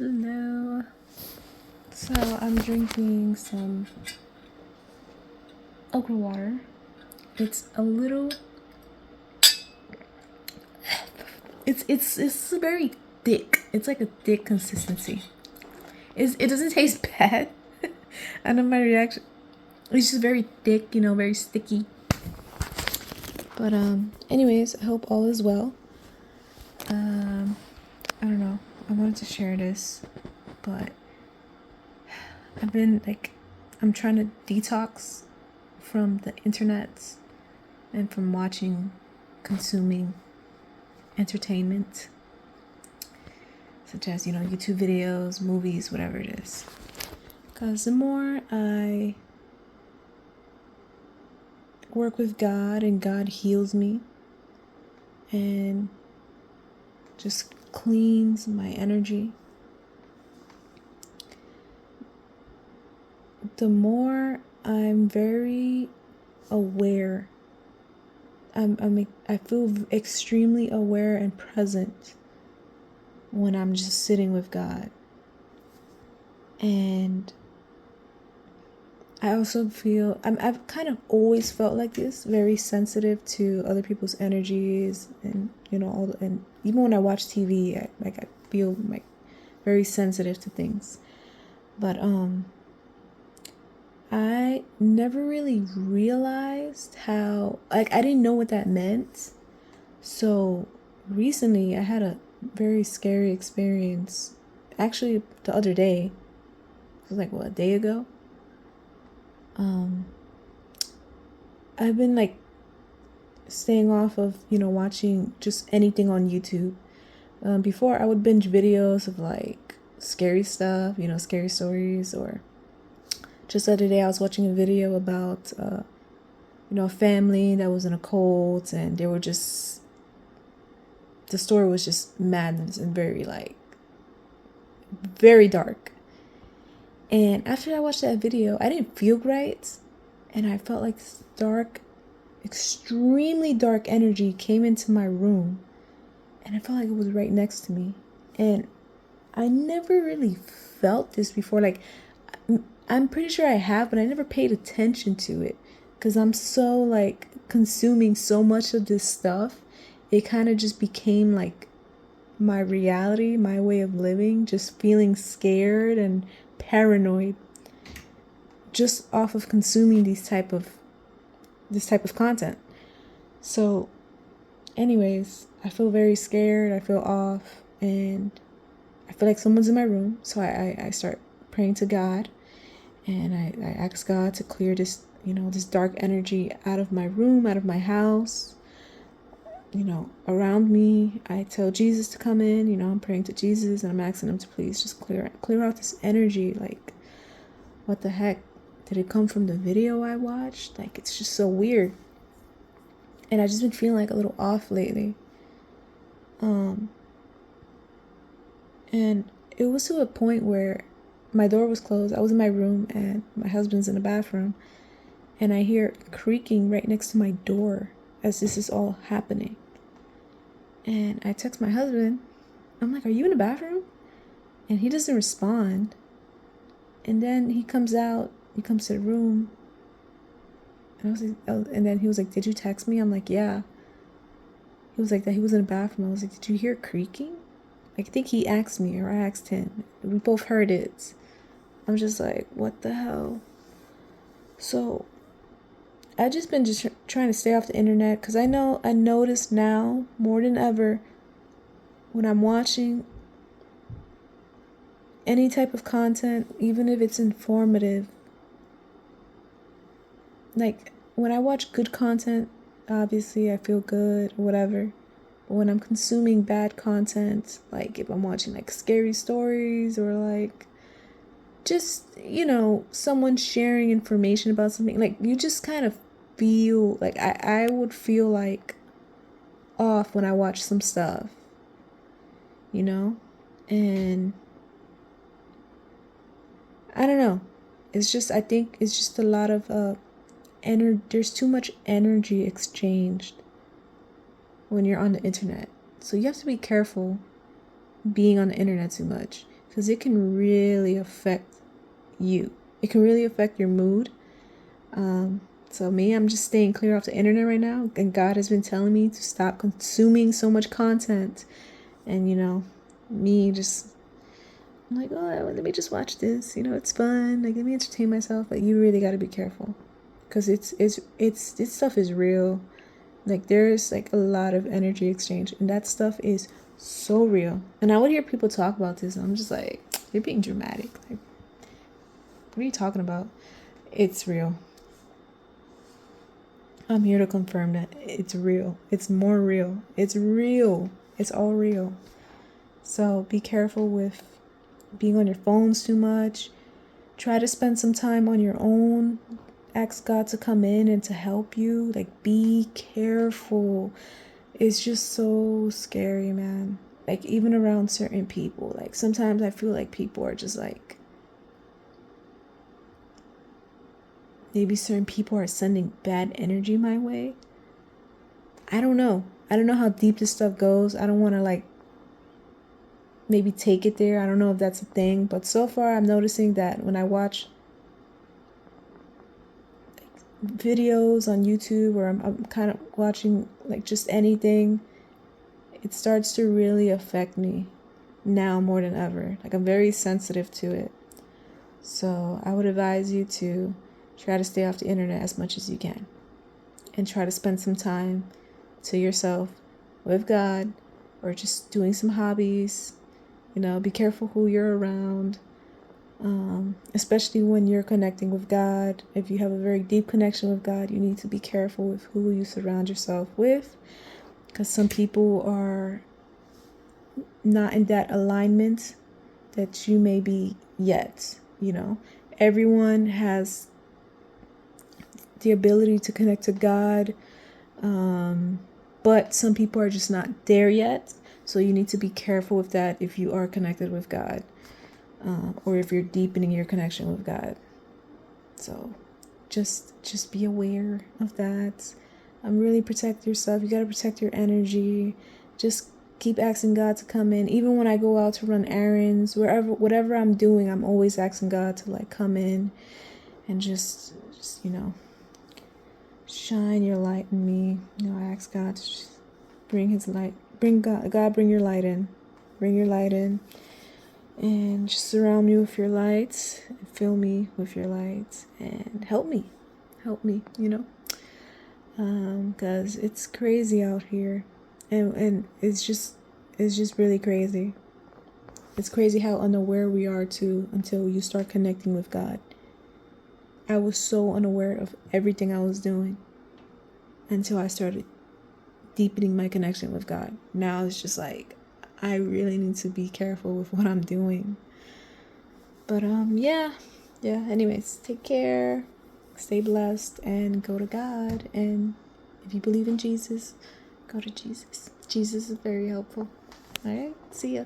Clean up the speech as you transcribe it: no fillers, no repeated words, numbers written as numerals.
Hello. So I'm drinking some okra water. It's a little. It's very thick. It's like a thick consistency. It doesn't taste bad. I know my reaction. It's just very thick, very sticky. But anyways, I hope all is well. I don't know. I wanted to share this, but I'm trying to detox from the internet and from consuming entertainment, such as, YouTube videos, movies, whatever it is. Because the more I work with God and God heals me and just cleans my energy, the more I'm very aware. I feel extremely aware and present when I'm just sitting with God. And I also feel I've kind of always felt like this, very sensitive to other people's energies, and and even when I watch TV, I feel like very sensitive to things. But I never really realized how, I didn't know what that meant. So recently I had a very scary experience. Actually, the other day, it was like, a day ago? I've been staying off of, watching just anything on YouTube. Before I would binge videos of scary stuff, scary stories, or just the other day I was watching a video about, a family that was in a cult, and the story was just madness and very dark. And after I watched that video, I didn't feel right, and I felt like this extremely dark energy came into my room, and I felt like it was right next to me. And I never really felt this before. I'm pretty sure I have, but I never paid attention to it because I'm so consuming so much of this stuff. It kind of just became my reality, my way of living, just feeling scared and paranoid just off of consuming this type of content. So anyways, I feel very scared, I feel off, and I feel like someone's in my room. So I start praying to God, and I ask God to clear this, this dark energy out of my room, out of my house, around me. I tell Jesus to come in, I'm praying to Jesus, and I'm asking him to please just clear out this energy. What the heck? Did it come from the video I watched? It's just so weird. And I've just been feeling a little off lately. And it was to a point where my door was closed. I was in my room and my husband's in the bathroom, and I hear creaking right next to my door as this is all happening. And I text my husband. I'm like, "Are you in the bathroom?" And he doesn't respond. And then he comes out. He comes to the room. And I was like, and then he was like, "Did you text me?" I'm like, "Yeah." He was like that. He was in the bathroom. I was like, "Did you hear creaking?" I think he asked me, or I asked him. We both heard it. I'm just like, what the hell? So I just been trying to stay off the internet, because I notice now more than ever when I'm watching any type of content, even if it's informative. When I watch good content, obviously I feel good or whatever. But when I'm consuming bad content, if I'm watching scary stories, or just, someone sharing information about something, you just kind of feel I would feel off when I watch some stuff, and I don't know. I think it's just a lot of there's too much energy exchanged when you're on the internet. So you have to be careful being on the internet too much. because it can really affect you. It can really affect your mood. So me, I'm just staying clear off the internet right now. And God has been telling me to stop consuming so much content. And, me just, I'm like, oh, let me just watch this. It's fun. Like, let me entertain myself. But you really got to be careful. Because this stuff is real. Like, there's like a lot of energy exchange. And that stuff is so real. And I would hear people talk about this. And I'm just like, you're being dramatic. Like, what are you talking about? It's real. I'm here to confirm that it's real. It's more real. It's real. It's all real. So be careful with being on your phones too much. Try to spend some time on your own. Ask God to come in and to help you. Like, be careful. It's just so scary, man. Like, even around certain people. Like, sometimes I feel like people are just like, maybe certain people are sending bad energy my way. I don't know. I don't know how deep this stuff goes. I don't want to like maybe take it there. I don't know if that's a thing. But so far I'm noticing that when I watch videos on YouTube, or I'm kind of watching like just anything, it starts to really affect me now more than ever. Like, I'm very sensitive to it. So I would advise you to try to stay off the internet as much as you can and try to spend some time to yourself with God, or just doing some hobbies. Be careful who you're around, especially when you're connecting with God. If you have a very deep connection with God, you need to be careful with who you surround yourself with, because some people are not in that alignment that you may be yet. Everyone has the ability to connect to God, but some people are just not there yet. So you need to be careful with that if you are connected with God, or if you're deepening your connection with God. So just be aware of that. Really protect yourself. You got to protect your energy. Just keep asking God to come in. Even when I go out to run errands, whatever I'm doing, I'm always asking God to like come in and just shine your light in me. I ask God to just bring his light. Bring God, bring your light in. Bring your light in. And just surround me with your light. And fill me with your light. And help me. Help me, Because it's crazy out here. And it's just really crazy. It's crazy how unaware we are too until you start connecting with God. I was so unaware of everything I was doing until I started deepening my connection with God. Now it's just like, I really need to be careful with what I'm doing. But yeah. Anyways, take care, stay blessed, and go to God. And if you believe in Jesus, go to Jesus. Jesus is very helpful. All right, see ya.